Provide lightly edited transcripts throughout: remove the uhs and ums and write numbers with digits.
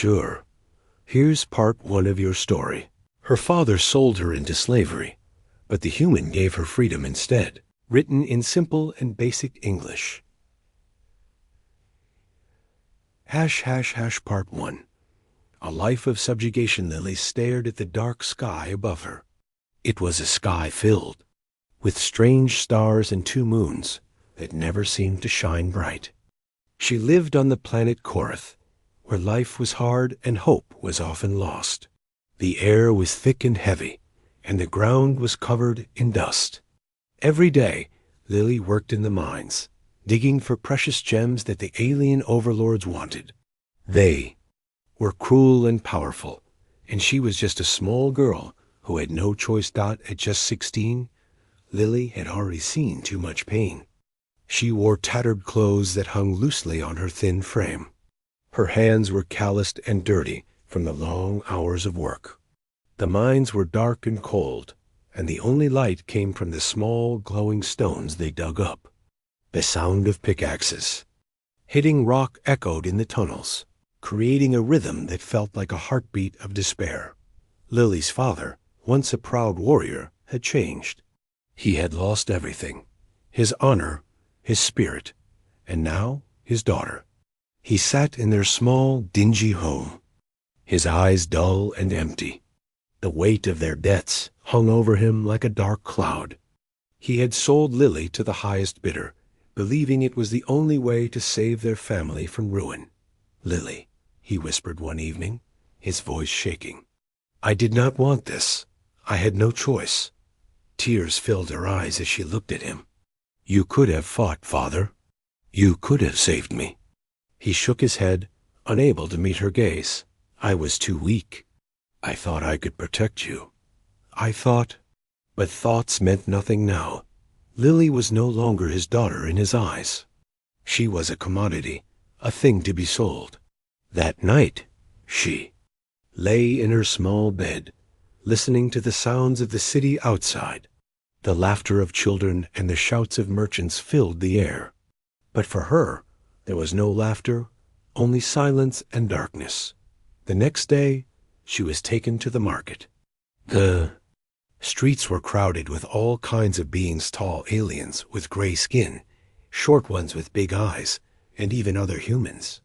Sure. Here's part one of your story. Her father sold her into slavery, but the human gave her freedom instead, written in simple and basic English. ### Part 1. A life of subjugation. Lily stared at the dark sky above her. It was a sky filled with strange stars and two moons that never seemed to shine bright. She lived on the planet Korath, where life was hard and hope was often lost. The air was thick and heavy, and the ground was covered in dust. Every day, Lily worked in the mines, digging for precious gems that the alien overlords wanted. They were cruel and powerful, and she was just a small girl who had no choice. At just 16, Lily had already seen too much pain. She wore tattered clothes that hung loosely on her thin frame. Her hands were calloused and dirty from the long hours of work. The mines were dark and cold, and the only light came from the small glowing stones they dug up. The sound of pickaxes hitting rock echoed in the tunnels, creating a rhythm that felt like a heartbeat of despair. Lily's father, once a proud warrior, had changed. He had lost everything: his honor, his spirit, and now his daughter. He sat in their small, dingy home, his eyes dull and empty. The weight of their debts hung over him like a dark cloud. He had sold Lily to the highest bidder, believing it was the only way to save their family from ruin. "Lily," he whispered one evening, his voice shaking. "I did not want this. I had no choice." Tears filled her eyes as she looked at him. "You could have fought, father. You could have saved me." He shook his head, unable to meet her gaze. "I was too weak. I thought I could protect you. I thought—" But thoughts meant nothing now. Lily was no longer his daughter in his eyes. She was a commodity, a thing to be sold. That night, she lay in her small bed, listening to the sounds of the city outside. The laughter of children and the shouts of merchants filled the air. But for her, there was no laughter, only silence and darkness. The next day, she was taken to the market. The streets were crowded with all kinds of beings: tall aliens with gray skin, short ones with big eyes, and even other humans.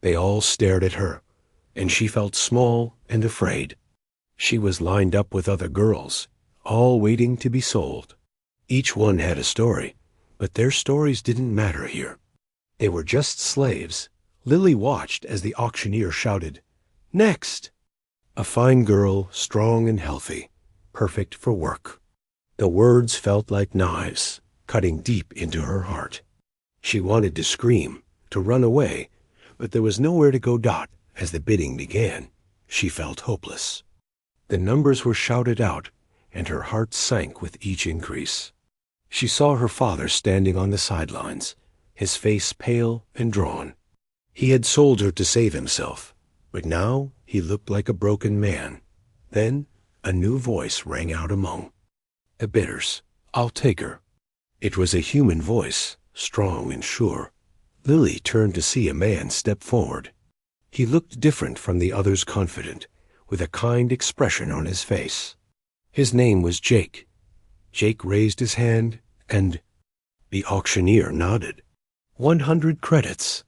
They all stared at her, and she felt small and afraid. She was lined up with other girls, all waiting to be sold. Each one had a story, but their stories didn't matter here. They were just slaves. Lily watched as the auctioneer shouted, "Next!" A fine girl, strong and healthy, perfect for work. The words felt like knives, cutting deep into her heart. She wanted to scream, to run away, but there was nowhere to go. As the bidding began, she felt hopeless. The numbers were shouted out, and her heart sank with each increase. She saw her father standing on the sidelines, his face pale and drawn. He had sold her to save himself, but now he looked like a broken man. Then a new voice rang out among the bidders. "I'll take her." It was a human voice, strong and sure. Lily turned to see a man step forward. He looked different from the others, confident, with a kind expression on his face. His name was Jake. Jake raised his hand, and the auctioneer nodded. 100 credits.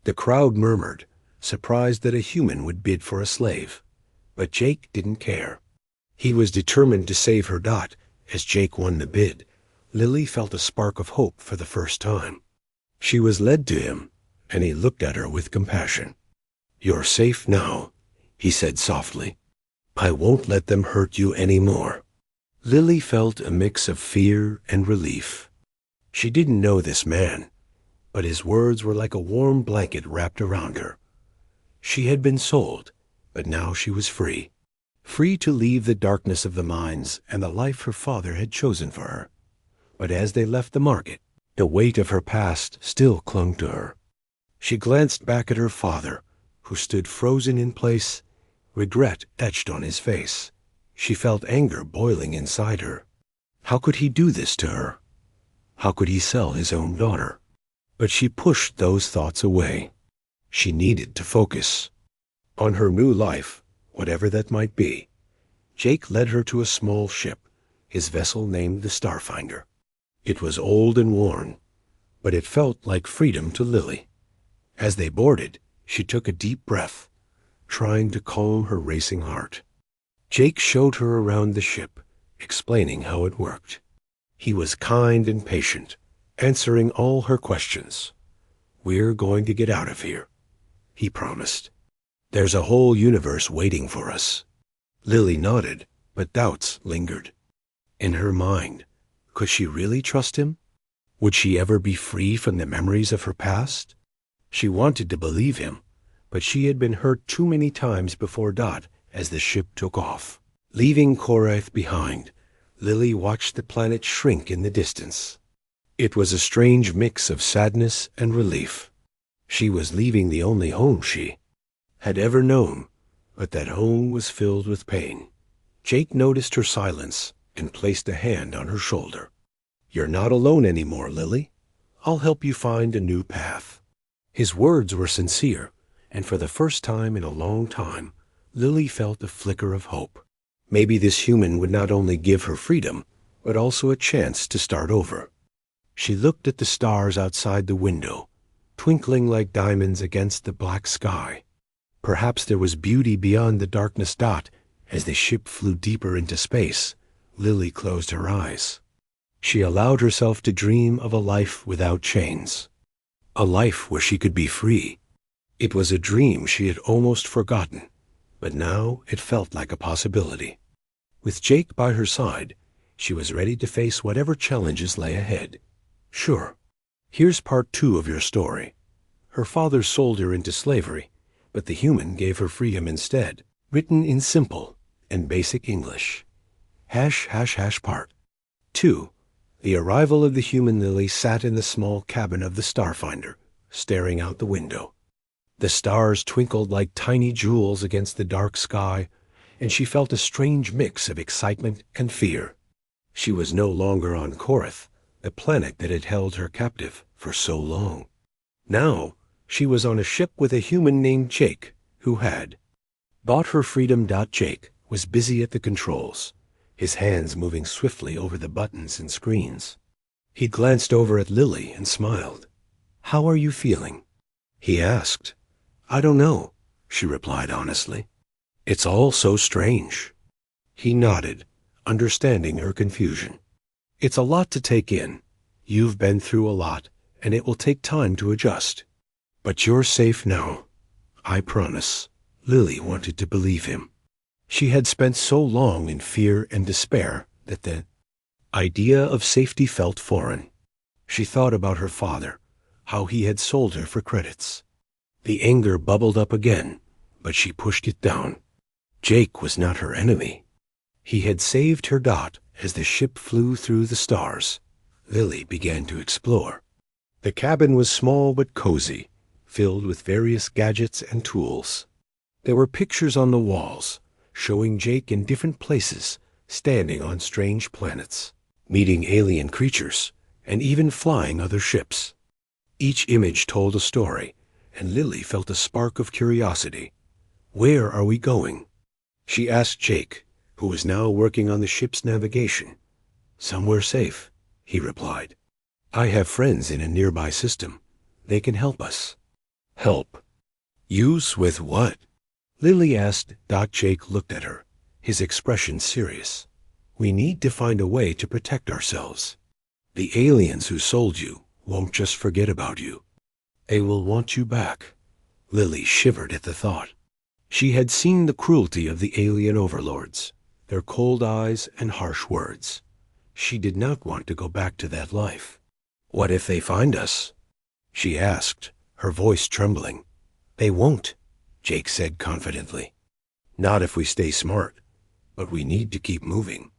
The crowd murmured, surprised that a human would bid for a slave. But Jake didn't care. He was determined to save her. As Jake won the bid, Lily felt a spark of hope for the first time. She was led to him, and he looked at her with compassion. "You're safe now," he said softly. "I won't let them hurt you any more." Lily felt a mix of fear and relief. She didn't know this man, but his words were like a warm blanket wrapped around her. She had been sold, but now she was free. Free to leave the darkness of the mines and the life her father had chosen for her. But as they left the market, the weight of her past still clung to her. She glanced back at her father, who stood frozen in place, regret etched on his face. She felt anger boiling inside her. How could he do this to her? How could he sell his own daughter? But she pushed those thoughts away. She needed to focus On her new life, whatever that might be, Jake led her to a small ship, his vessel named the Starfinder. It was old and worn, but it felt like freedom to Lily. As they boarded, she took a deep breath, trying to calm her racing heart. Jake showed her around the ship, explaining how it worked. He was kind and patient, answering all her questions. "We're going to get out of here," he promised. "There's a whole universe waiting for us." Lily nodded, but doubts lingered. In her mind, could she really trust him? Would she ever be free from the memories of her past? She wanted to believe him, but she had been hurt too many times before Dot as the ship took off. Leaving Korath behind, Lily watched the planet shrink in the distance. It was a strange mix of sadness and relief. She was leaving the only home she had ever known, but that home was filled with pain. Jake noticed her silence and placed a hand on her shoulder. "You're not alone anymore, Lily. I'll help you find a new path." His words were sincere, and for the first time in a long time, Lily felt a flicker of hope. Maybe this human would not only give her freedom, but also a chance to start over. She looked at the stars outside the window, twinkling like diamonds against the black sky. Perhaps there was beauty beyond the darkness. Dot, as the ship flew deeper into space, Lily closed her eyes. She allowed herself to dream of a life without chains, a life where she could be free. It was a dream she had almost forgotten, but now it felt like a possibility. With Jake by her side, she was ready to face whatever challenges lay ahead. "Sure. Here's part 2 of your story. Her father sold her into slavery, but the human gave her freedom instead." Written in simple and basic English. ### Part 2. The arrival of the human Lily sat in the small cabin of the Starfinder, staring out the window. The stars twinkled like tiny jewels against the dark sky, and she felt a strange mix of excitement and fear. She was no longer on Korath, the planet that had held her captive for so long. Now she was on a ship with a human named Jake, who had bought her freedom. Jake was busy at the controls, his hands moving swiftly over the buttons and screens. He glanced over at Lily and smiled. "How are you feeling?" he asked. "I don't know," she replied honestly. "It's all so strange." He nodded, understanding her confusion. "It's a lot to take in. You've been through a lot, and it will take time to adjust. But you're safe now. I promise." Lily wanted to believe him. She had spent so long in fear and despair that the idea of safety felt foreign. She thought about her father, how he had sold her for credits. The anger bubbled up again, but she pushed it down. Jake was not her enemy. He had saved her. As the ship flew through the stars, Lily began to explore. The cabin was small but cozy, filled with various gadgets and tools. There were pictures on the walls, showing Jake in different places, standing on strange planets, meeting alien creatures, and even flying other ships. Each image told a story, and Lily felt a spark of curiosity. "Where are we going?" she asked Jake, who was now working on the ship's navigation. "Somewhere safe," he replied. "I have friends in a nearby system. They can help us." "Help? Use with what?" Lily asked. Jake looked at her, his expression serious. "We need to find a way to protect ourselves. The aliens who sold you won't just forget about you. They will want you back." Lily shivered at the thought. She had seen the cruelty of the alien overlords, their cold eyes and harsh words. She did not want to go back to that life. "What if they find us?" she asked, her voice trembling. "They won't," Jake said confidently. "Not if we stay smart, but we need to keep moving.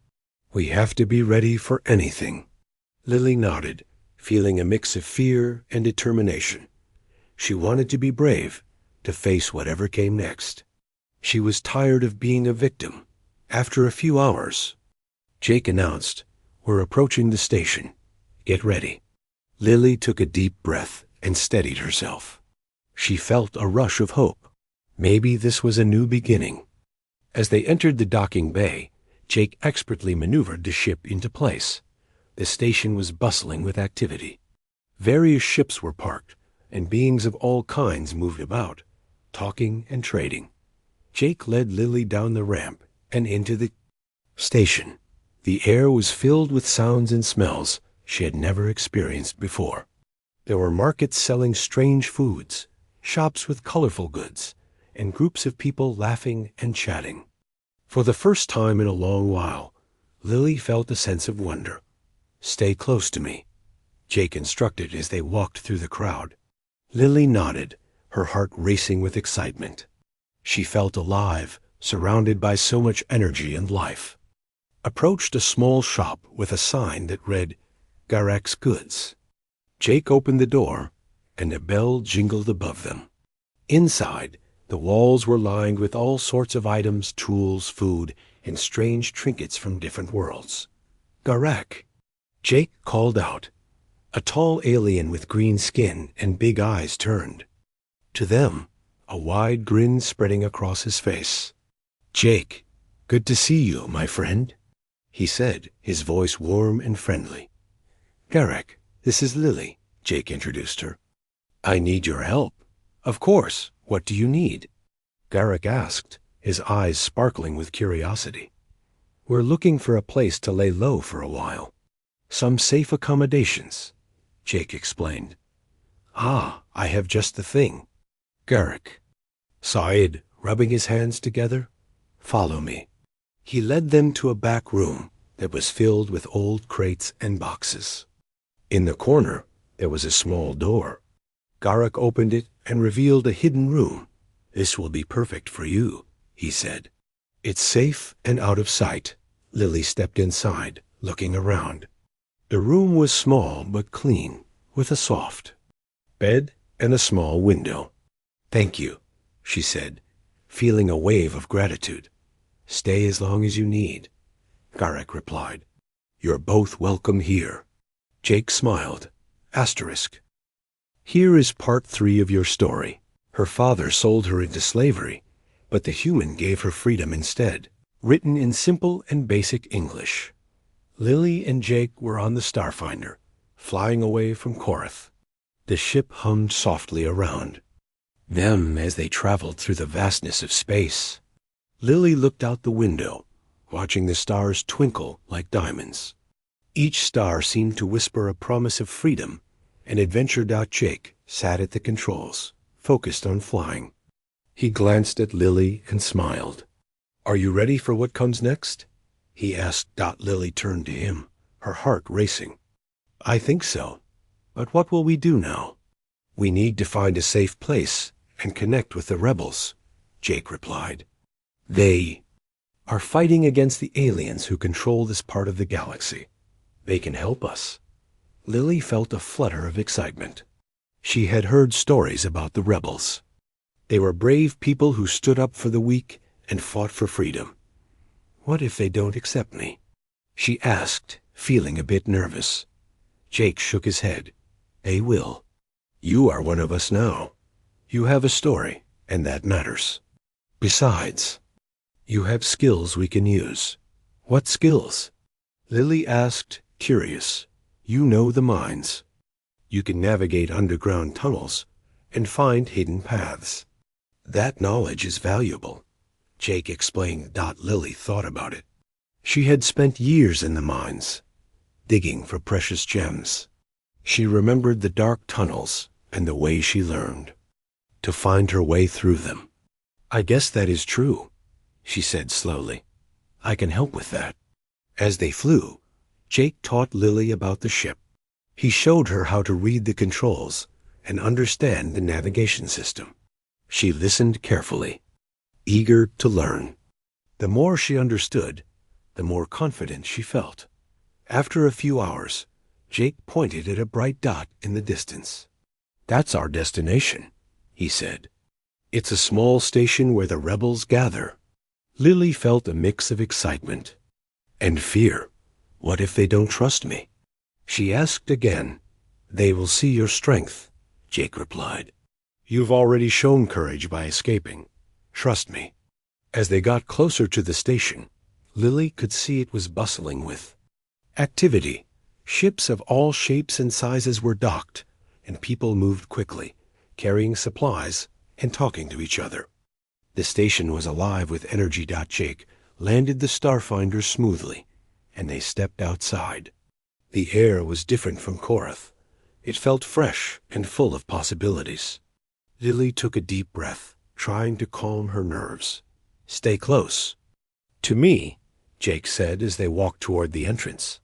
We have to be ready for anything." Lily nodded, feeling a mix of fear and determination. She wanted to be brave, to face whatever came next. She was tired of being a victim. After a few hours, Jake announced, "We're approaching the station. Get ready." Lily took a deep breath and steadied herself. She felt a rush of hope. Maybe this was a new beginning. As they entered the docking bay, Jake expertly maneuvered the ship into place. The station was bustling with activity. Various ships were parked, and beings of all kinds moved about, talking and trading. Jake led Lily down the ramp and into the station. The air was filled with sounds and smells she had never experienced before. There were markets selling strange foods, shops with colorful goods, and groups of people laughing and chatting. For the first time in a long while, Lily felt a sense of wonder. "Stay close to me," Jake instructed as they walked through the crowd. Lily nodded, her heart racing with excitement. She felt alive, surrounded by so much energy and life. Approached a small shop with a sign that read, "Garek's Goods." Jake opened the door, and a bell jingled above them. Inside, the walls were lined with all sorts of items, tools, food, and strange trinkets from different worlds. "Garek," Jake called out. A tall alien with green skin and big eyes turned. To them, a wide grin spreading across his face. "Jake, good to see you, my friend," he said, his voice warm and friendly. "Garek, this is Lily," Jake introduced her. "I need your help." "Of course. What do you need?" Garek asked, his eyes sparkling with curiosity. "We're looking for a place to lay low for a while. Some safe accommodations," Jake explained. "Ah, I have just the thing." Garek sighed, rubbing his hands together. "Follow me." He led them to a back room that was filled with old crates and boxes. In the corner, there was a small door. Garek opened it and revealed a hidden room. "This will be perfect for you," he said. "It's safe and out of sight." Lily stepped inside, looking around. The room was small but clean, with a soft bed and a small window. "Thank you," she said, feeling a wave of gratitude. "Stay as long as you need," Garek replied. "You're both welcome here." Jake smiled. Asterisk. Here is part 3 of your story. Her father sold her into slavery, but the human gave her freedom instead. Written in simple and basic English. Lily and Jake were on the Starfinder, flying away from Korath. The ship hummed softly around them as they traveled through the vastness of space. Lily looked out the window, watching the stars twinkle like diamonds. Each star seemed to whisper a promise of freedom, and Adventure. Jake sat at the controls, focused on flying. He glanced at Lily and smiled. "Are you ready for what comes next?" he asked. Lily turned to him, her heart racing. "I think so. But what will we do now?" "We need to find a safe place and connect with the rebels," Jake replied. "They are fighting against the aliens who control this part of the galaxy. They can help us." Lily felt a flutter of excitement. She had heard stories about the rebels. They were brave people who stood up for the weak and fought for freedom. "What if they don't accept me?" she asked, feeling a bit nervous. Jake shook his head. "They will. You are one of us now. You have a story, and that matters. Besides, you have skills we can use." "What skills?" Lily asked, curious. "You know the mines. You can navigate underground tunnels and find hidden paths. That knowledge is valuable," Jake explained. Lily thought about it. She had spent years in the mines, digging for precious gems. She remembered the dark tunnels and the way she learned to find her way through them. "I guess that is true," she said slowly. "I can help with that." As they flew, Jake taught Lily about the ship. He showed her how to read the controls and understand the navigation system. She listened carefully, eager to learn. The more she understood, the more confident she felt. After a few hours, Jake pointed at a bright dot in the distance. "That's our destination," he said. "It's a small station where the rebels gather." Lily felt a mix of excitement and fear. "What if they don't trust me?" She asked again. "They will see your strength," Jake replied. "You've already shown courage by escaping. Trust me. As they got closer to the station, Lily could see it was bustling with activity. Ships of all shapes and sizes were docked, and people moved quickly, carrying supplies and talking to each other. The station was alive with energy. Jake landed the Starfinder smoothly, and they stepped outside. The air was different from Korath. It felt fresh and full of possibilities. Lily took a deep breath, trying to calm her nerves. Stay close. To me, Jake said as they walked toward the entrance.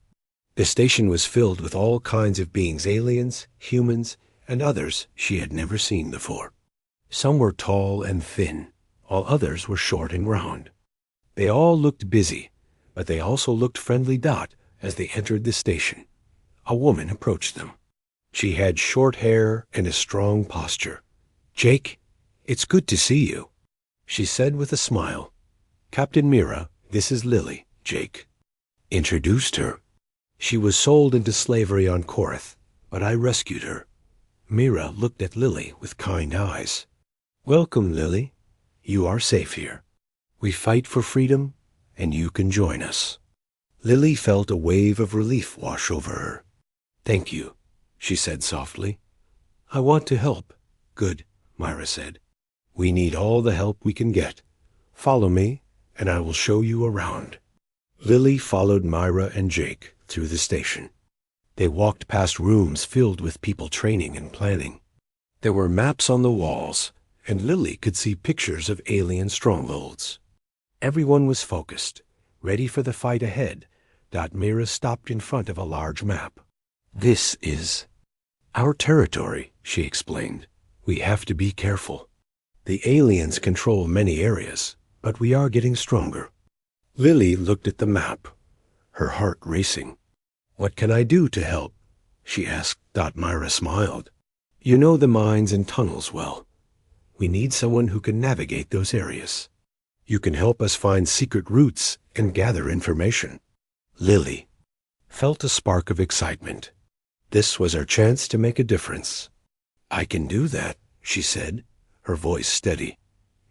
The station was filled with all kinds of beings, aliens, humans, and others she had never seen before. Some were tall and thin, while others were short and round. They all looked busy, but they also looked friendly. As they entered the station, a woman approached them. She had short hair and a strong posture. Jake, it's good to see you, she said with a smile. Captain Mira, this is Lily, Jake introduced her. She was sold into slavery on Korath, but I rescued her. Mira looked at Lily with kind eyes. Welcome, Lily. You are safe here. We fight for freedom, and you can join us. Lily felt a wave of relief wash over her. Thank you, she said softly. I want to help. Good, Myra said. We need all the help we can get. Follow me, and I will show you around. Lily followed Myra and Jake through the station. They walked past rooms filled with people training and planning. There were maps on the walls, and Lily could see pictures of alien strongholds. Everyone was focused, ready for the fight ahead. Mira stopped in front of a large map. This is our territory, she explained. We have to be careful. The aliens control many areas, but we are getting stronger. Lily looked at the map, her heart racing. What can I do to help? She asked. Myra smiled. You know the mines and tunnels well. We need someone who can navigate those areas. You can help us find secret routes and gather information. Lily felt a spark of excitement. This was her chance to make a difference. I can do that, she said, her voice steady.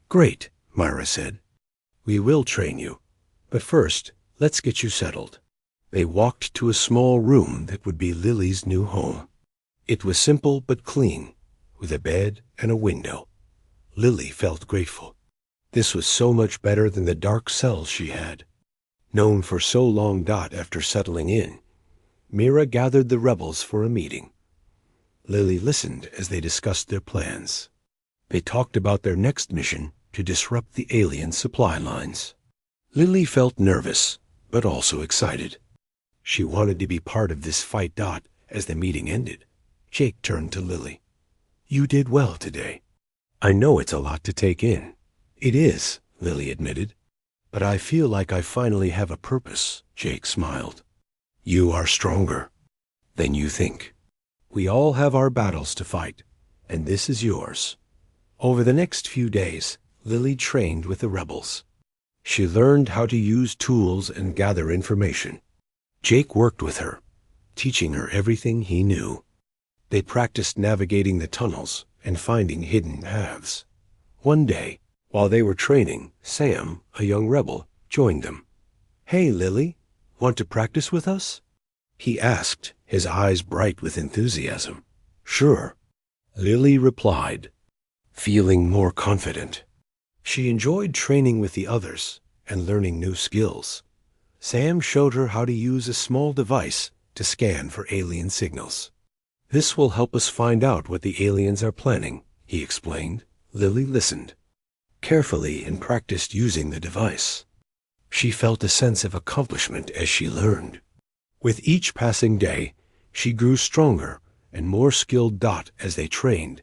Great, Myra said. We will train you. But first, let's get you settled. They walked to a small room that would be Lily's new home. It was simple but clean, with a bed and a window. Lily felt grateful. This was so much better than the dark cells she had known for so long. After settling in, Mira gathered the rebels for a meeting. Lily listened as they discussed their plans. They talked about their next mission to disrupt the alien supply lines. Lily felt nervous, but also excited. She wanted to be part of this fight. As the meeting ended, Jake turned to Lily. You did well today. I know it's a lot to take in. It is, Lily admitted. But I feel like I finally have a purpose, Jake smiled. You are stronger than you think. We all have our battles to fight, and this is yours. Over the next few days, Lily trained with the rebels. She learned how to use tools and gather information. Jake worked with her, teaching her everything he knew. They practiced navigating the tunnels and finding hidden paths. One day, while they were training, Sam, a young rebel, joined them. Hey, Lily, want to practice with us? He asked, his eyes bright with enthusiasm. Sure, Lily replied, feeling more confident. She enjoyed training with the others and learning new skills. Sam showed her how to use a small device to scan for alien signals. This will help us find out what the aliens are planning, he explained. Lily listened carefully and practiced using the device. She felt a sense of accomplishment as she learned. With each passing day, she grew stronger and more skilled. As they trained,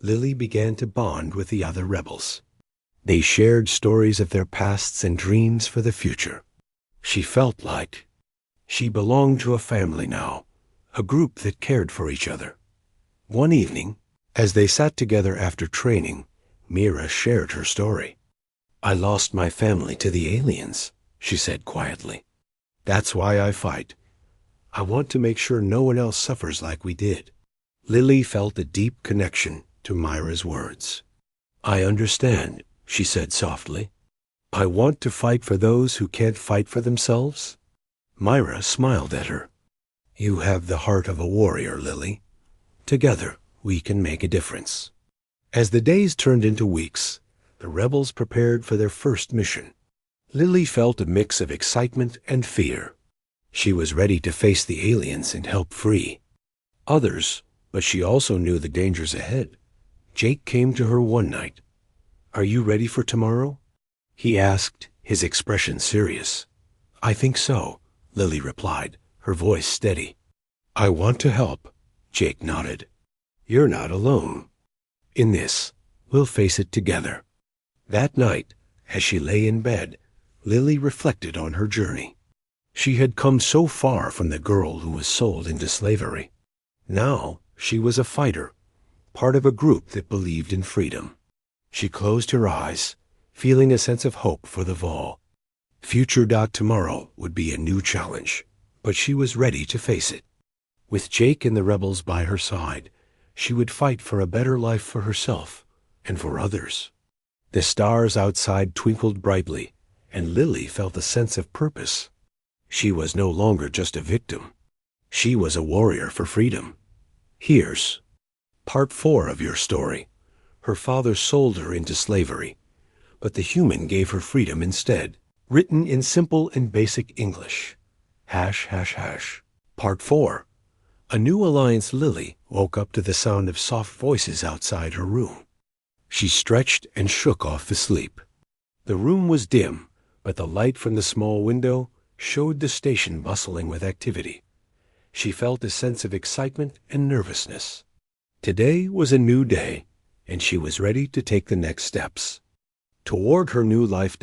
Lily began to bond with the other rebels. They shared stories of their pasts and dreams for the future. She felt like she belonged to a family now, a group that cared for each other. One evening, as they sat together after training, Mira shared her story. I lost my family to the aliens, she said quietly. That's why I fight. I want to make sure no one else suffers like we did. Lily felt a deep connection to Myra's words. I understand, she said softly. I want to fight for those who can't fight for themselves. Myra smiled at her. You have the heart of a warrior, Lily. Together, we can make a difference. As the days turned into weeks, the rebels prepared for their first mission. Lily felt a mix of excitement and fear. She was ready to face the aliens and help free others, but she also knew the dangers ahead. Jake came to her one night. Are you ready for tomorrow? He asked, his expression serious. I think so, Lily replied, her voice steady. I want to help, Jake nodded. You're not alone. In this, we'll face it together. That night, as she lay in bed, Lily reflected on her journey. She had come so far from the girl who was sold into slavery. Now she was a fighter, part of a group that believed in freedom. She closed her eyes, feeling a sense of hope for the fall. Future tomorrow would be a new challenge, but she was ready to face it. With Jake and the rebels by her side, she would fight for a better life for herself and for others. The stars outside twinkled brightly, and Lily felt a sense of purpose. She was no longer just a victim. She was a warrior for freedom. Here's part 4 of your story. Her father sold her into slavery, but the human gave her freedom instead. Written in simple and basic English. ###. Part 4. A new alliance. Lily woke up to the sound of soft voices outside her room. She stretched and shook off the sleep. The room was dim, but the light from the small window showed the station bustling with activity. She felt a sense of excitement and nervousness. Today was a new day, and she was ready to take the next steps toward her new life.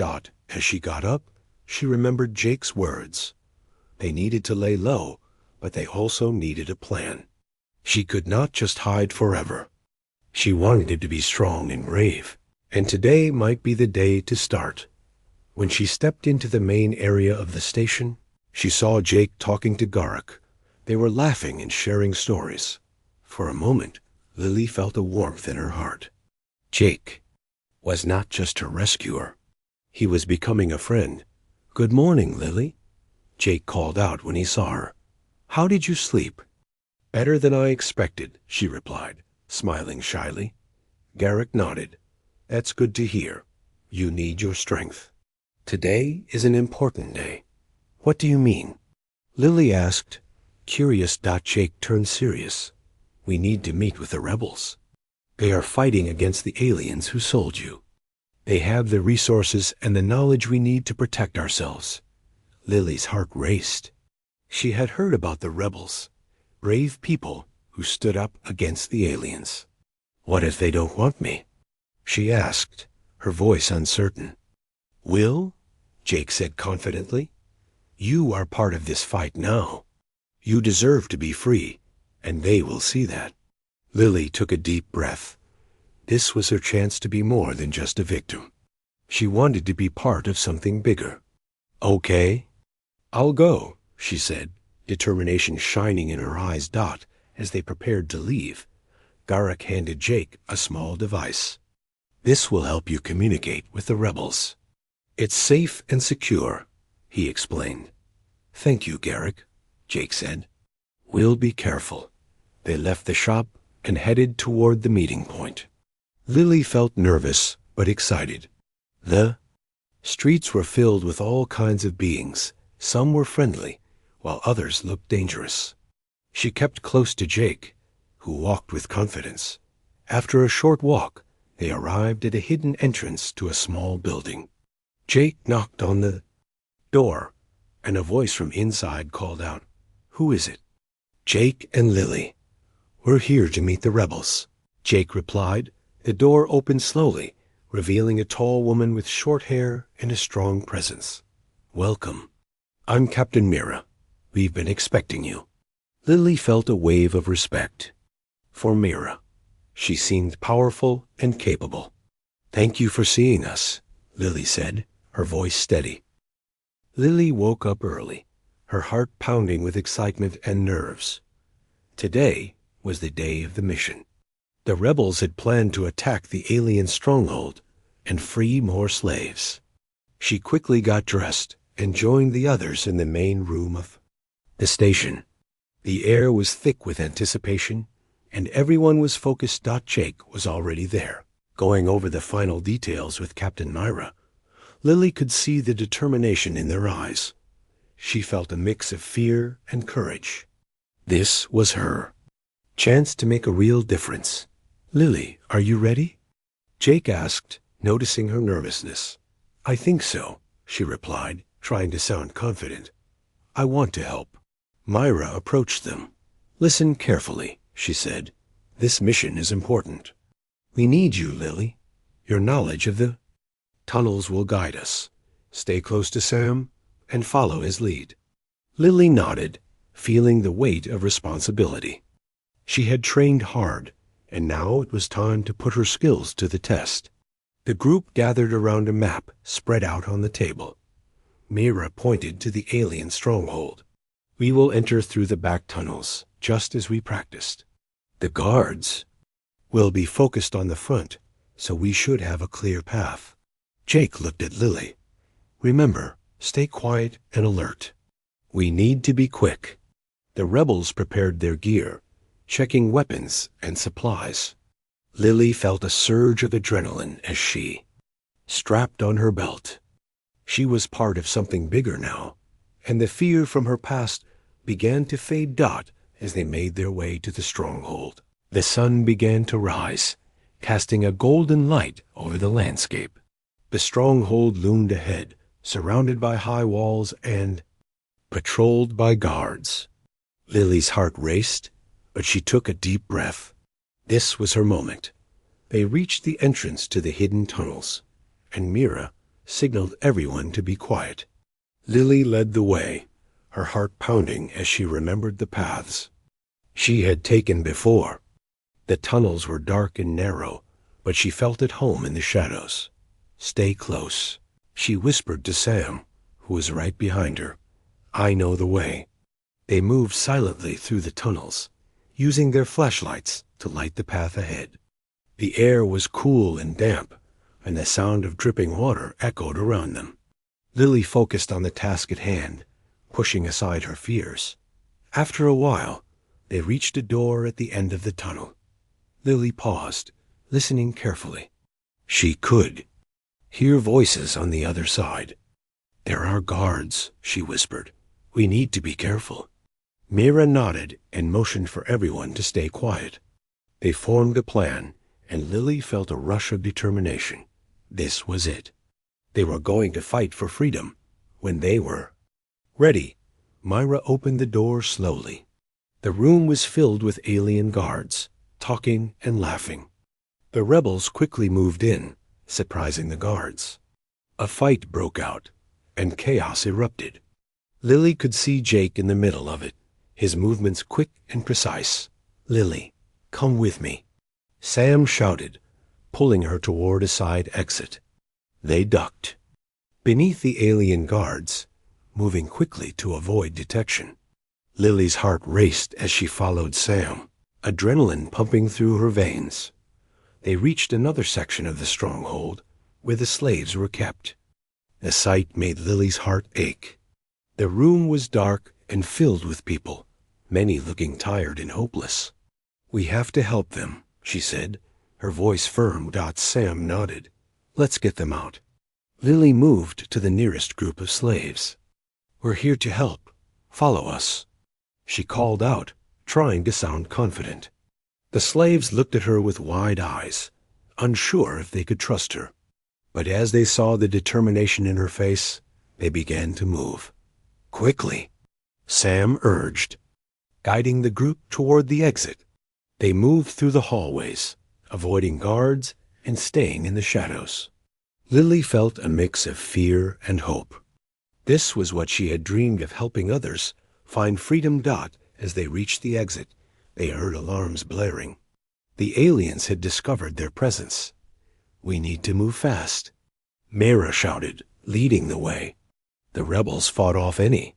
As she got up, she remembered Jake's words. They needed to lay low, but they also needed a plan. She could not just hide forever. She wanted to be strong and brave, and today might be the day to start. When she stepped into the main area of the station, she saw Jake talking to Garak. They were laughing and sharing stories. For a moment, Lily felt a warmth in her heart. Jake was not just her rescuer. He was becoming a friend. Good morning, Lily, Jake called out when he saw her. How did you sleep? Better than I expected, she replied, smiling shyly. Garak nodded. That's good to hear. You need your strength. Today is an important day. What do you mean? Lily asked. Curious. Jake turned serious. We need to meet with the rebels. They are fighting against the aliens who sold you. They have the resources and the knowledge we need to protect ourselves. Lily's heart raced. She had heard about the rebels, brave people who stood up against the aliens. What if they don't want me? She asked, her voice uncertain. Will? Jake said confidently. You are part of this fight now. You deserve to be free, and they will see that. Lily took a deep breath. This was her chance to be more than just a victim. She wanted to be part of something bigger. Okay, I'll go, she said, determination shining in her eyes. As they prepared to leave, Garak handed Jake a small device. This will help you communicate with the rebels. It's safe and secure, he explained. Thank you, Garak, Jake said. We'll be careful. They left the shop and headed toward the meeting point. Lily felt nervous but excited. The streets were filled with all kinds of beings. Some were friendly, while others looked dangerous. She kept close to Jake, who walked with confidence. After a short walk, they arrived at a hidden entrance to a small building. Jake knocked on the door, and a voice from inside called out, Who is it? Jake and Lily. We're here to meet the rebels, Jake replied. The door opened slowly, revealing a tall woman with short hair and a strong presence. Welcome. I'm Captain Mira. We've been expecting you. Lily felt a wave of respect for Mira. She seemed powerful and capable. Thank you for seeing us, Lily said, her voice steady. Lily woke up early, her heart pounding with excitement and nerves. Today was the day of the mission. The rebels had planned to attack the alien stronghold, and free more slaves. She quickly got dressed and joined the others in the main room of the station. The air was thick with anticipation, and everyone was focused. Jake was already there, going over the final details with Captain Myra. Lily could see the determination in their eyes. She felt a mix of fear and courage. This was her chance to make a real difference. "Lily, are you ready?" Jake asked, noticing her nervousness. "I think so," she replied, trying to sound confident. "I want to help." Myra approached them. "Listen carefully," she said. "This mission is important. We need you, Lily. Your knowledge of the tunnels will guide us. Stay close to Sam and follow his lead." Lily nodded, feeling the weight of responsibility. She had trained hard, and now it was time to put her skills to the test. The group gathered around a map spread out on the table. Mira pointed to the alien stronghold. "We will enter through the back tunnels, just as we practiced. The guards will be focused on the front, so we should have a clear path." Jake looked at Lily. "Remember, stay quiet and alert. We need to be quick." The rebels prepared their gear, checking weapons and supplies. Lily felt a surge of adrenaline as she strapped on her belt. She was part of something bigger now, and the fear from her past began to fade. As they made their way to the stronghold, the sun began to rise, casting a golden light over the landscape. The stronghold loomed ahead, surrounded by high walls and patrolled by guards. Lily's heart raced, but she took a deep breath. This was her moment. They reached the entrance to the hidden tunnels, and Mira signaled everyone to be quiet. Lily led the way, her heart pounding as she remembered the paths she had taken before. The tunnels were dark and narrow, but she felt at home in the shadows. "Stay close," she whispered to Sam, who was right behind her. "I know the way." They moved silently through the tunnels, using their flashlights to light the path ahead. The air was cool and damp, and the sound of dripping water echoed around them. Lily focused on the task at hand, pushing aside her fears. After a while, they reached a door at the end of the tunnel. Lily paused, listening carefully. She could hear voices on the other side. "There are guards," she whispered. "We need to be careful." Mira nodded and motioned for everyone to stay quiet. They formed a plan, and Lily felt a rush of determination. This was it. They were going to fight for freedom when they were ready. Myra opened the door slowly. The room was filled with alien guards, talking and laughing. The rebels quickly moved in, surprising the guards. A fight broke out, and chaos erupted. Lily could see Jake in the middle of it, his movements quick and precise. "Lily, come with me," Sam shouted, pulling her toward a side exit. They ducked beneath the alien guards, moving quickly to avoid detection. Lily's heart raced as she followed Sam, adrenaline pumping through her veins. They reached another section of the stronghold where the slaves were kept. The sight made Lily's heart ache. The room was dark and filled with people, many looking tired and hopeless. "We have to help them," she said, her voice firm. Sam nodded. "Let's get them out." Lily moved to the nearest group of slaves. "We're here to help. Follow us," she called out, trying to sound confident. The slaves looked at her with wide eyes, unsure if they could trust her. But as they saw the determination in her face, they began to move. "Quickly," Sam urged, guiding the group toward the exit. They moved through the hallways, avoiding guards and staying in the shadows. Lily felt a mix of fear and hope. This was what she had dreamed of, helping others find freedom. As they reached the exit, they heard alarms blaring. The aliens had discovered their presence. "We need to move fast," Mira shouted, leading the way. The rebels fought off any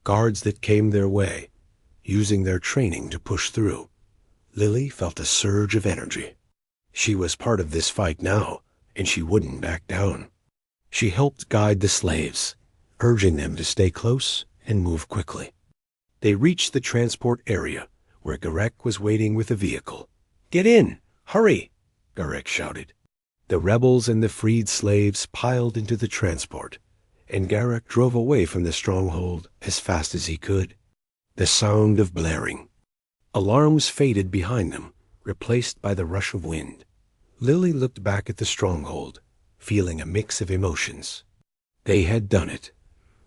guards that came their way, using their training to push through. Lily felt a surge of energy. She was part of this fight now, and she wouldn't back down. She helped guide the slaves, urging them to stay close and move quickly. They reached the transport area, where Garek was waiting with a vehicle. "Get in! Hurry!" Garek shouted. The rebels and the freed slaves piled into the transport, and Garek drove away from the stronghold as fast as he could. The sound of blaring. Alarms faded behind them, replaced by the rush of wind. Lily looked back at the stronghold, feeling a mix of emotions. They had done it.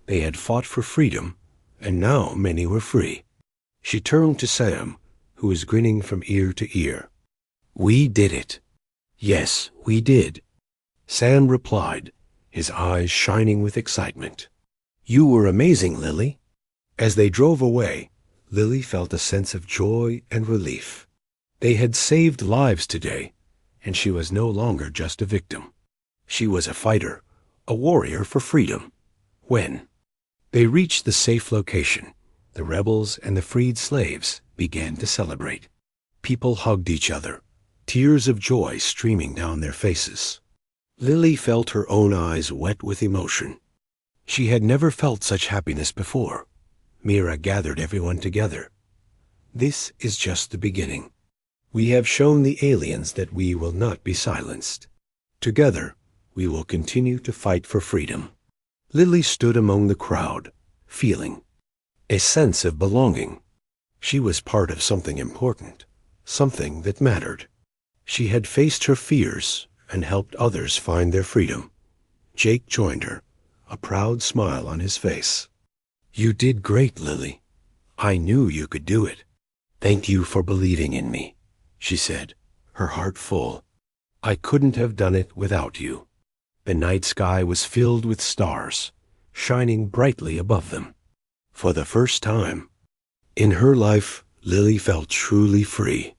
They had fought for freedom, and now many were free. She turned to Sam, who was grinning from ear to ear. "We did it." "Yes, we did," Sam replied, his eyes shining with excitement. "You were amazing, Lily." As they drove away, Lily felt a sense of joy and relief. They had saved lives today, and she was no longer just a victim. She was a fighter, a warrior for freedom. When they reached the safe location, the rebels and the freed slaves began to celebrate. People hugged each other, tears of joy streaming down their faces. Lily felt her own eyes wet with emotion. She had never felt such happiness before. Mira gathered everyone together. "This is just the beginning. We have shown the aliens that we will not be silenced. Together, we will continue to fight for freedom." Lily stood among the crowd, feeling a sense of belonging. She was part of something important, something that mattered. She had faced her fears and helped others find their freedom. Jake joined her, a proud smile on his face. "You did great, Lily. I knew you could do it. Thank you for believing in me," she said, her heart full. "I couldn't have done it without you." The night sky was filled with stars, shining brightly above them. For the first time in her life, Lily felt truly free.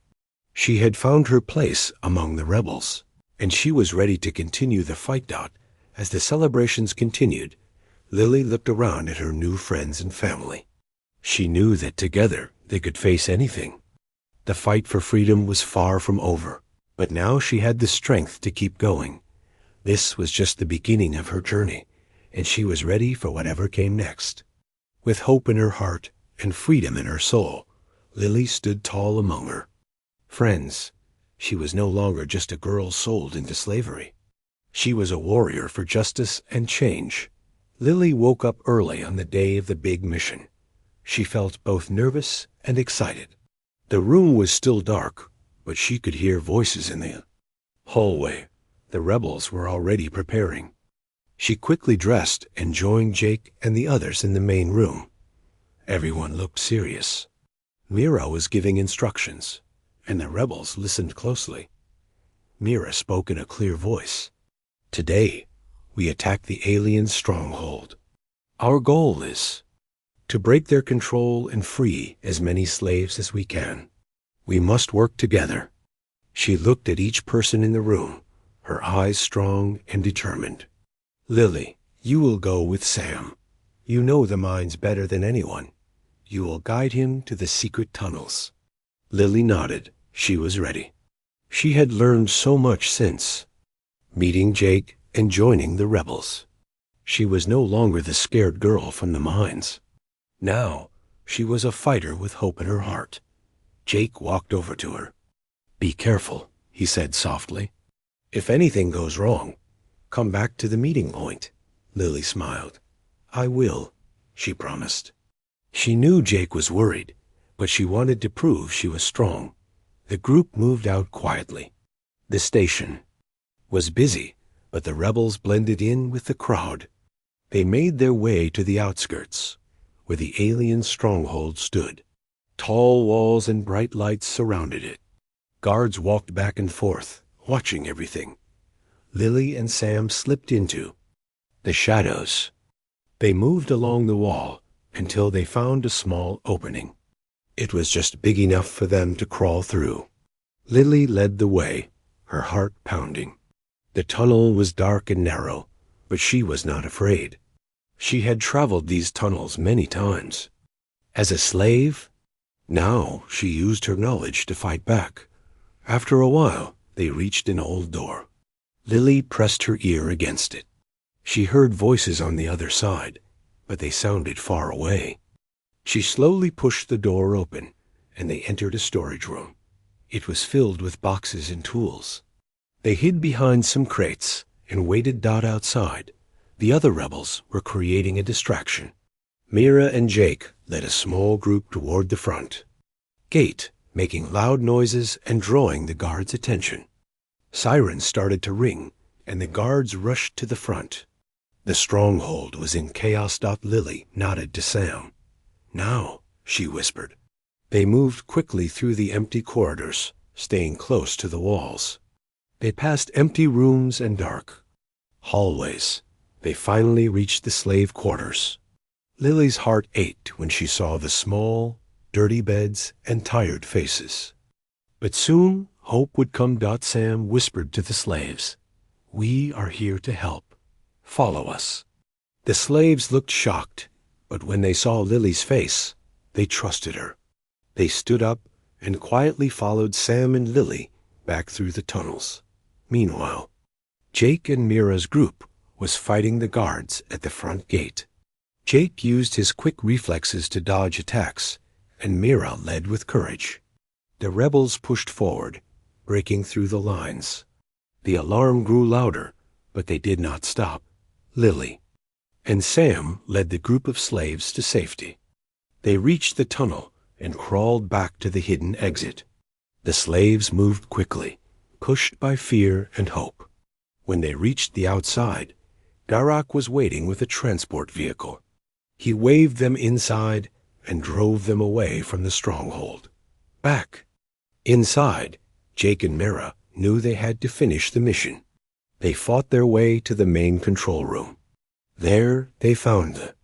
She had found her place among the rebels, and she was ready to continue the fight. As the celebrations continued, Lily looked around at her new friends and family. She knew that together they could face anything. The fight for freedom was far from over, but now she had the strength to keep going. This was just the beginning of her journey, and she was ready for whatever came next. With hope in her heart and freedom in her soul, Lily stood tall among her friends. She was no longer just a girl sold into slavery. She was a warrior for justice and change. Lily woke up early on the day of the big mission. She felt both nervous and excited. The room was still dark, but she could hear voices in the hallway. The rebels were already preparing. She quickly dressed and joined Jake and the others in the main room. Everyone looked serious. Mira was giving instructions, and the rebels listened closely. Mira spoke in a clear voice. "Today, we attack the alien stronghold. Our goal is to break their control and free as many slaves as we can. We must work together." She looked at each person in the room, her eyes strong and determined. "Lily, you will go with Sam. You know the mines better than anyone. You will guide him to the secret tunnels." Lily nodded. She was ready. She had learned so much since meeting Jake and joining the rebels. She was no longer the scared girl from the mines. Now, she was a fighter with hope in her heart. Jake walked over to her. "Be careful," he said softly. "If anything goes wrong, come back to the meeting point." Lily smiled. "I will," she promised. She knew Jake was worried, but she wanted to prove she was strong. The group moved out quietly. The station was busy, but the rebels blended in with the crowd. They made their way to the outskirts, where the alien stronghold stood. Tall walls and bright lights surrounded it. Guards walked back and forth, watching everything. Lily and Sam slipped into the shadows. They moved along the wall until they found a small opening. It was just big enough for them to crawl through. Lily led the way, her heart pounding. The tunnel was dark and narrow, but she was not afraid. She had traveled these tunnels many times. As a slave, now she used her knowledge to fight back. After a while, they reached an old door. Lily pressed her ear against it. She heard voices on the other side, but they sounded far away. She slowly pushed the door open, and they entered a storage room. It was filled with boxes and tools. They hid behind some crates and waited outside. The other rebels were creating a distraction. Mira and Jake led a small group toward the front gate, making loud noises and drawing the guards' attention. Sirens started to ring, and the guards rushed to the front. The stronghold was in chaos. Lily nodded to Sam. "Now," she whispered. They moved quickly through the empty corridors, staying close to the walls. They passed empty rooms and dark hallways. They finally reached the slave quarters. Lily's heart ached when she saw the small, dirty beds and tired faces. But soon hope would come. Sam whispered to the slaves, "We are here to help. Follow us." The slaves looked shocked, but when they saw Lily's face, they trusted her. They stood up and quietly followed Sam and Lily back through the tunnels. Meanwhile, Jake and Mira's group was fighting the guards at the front gate. Jake used his quick reflexes to dodge attacks, and Mira led with courage. The rebels pushed forward, breaking through the lines. The alarm grew louder, but they did not stop. Lily and Sam led the group of slaves to safety. They reached the tunnel and crawled back to the hidden exit. The slaves moved quickly, pushed by fear and hope. When they reached the outside, Garak was waiting with a transport vehicle. He waved them inside and drove them away from the stronghold. Back inside, Jake and Mira knew they had to finish the mission. They fought their way to the main control room. There they found the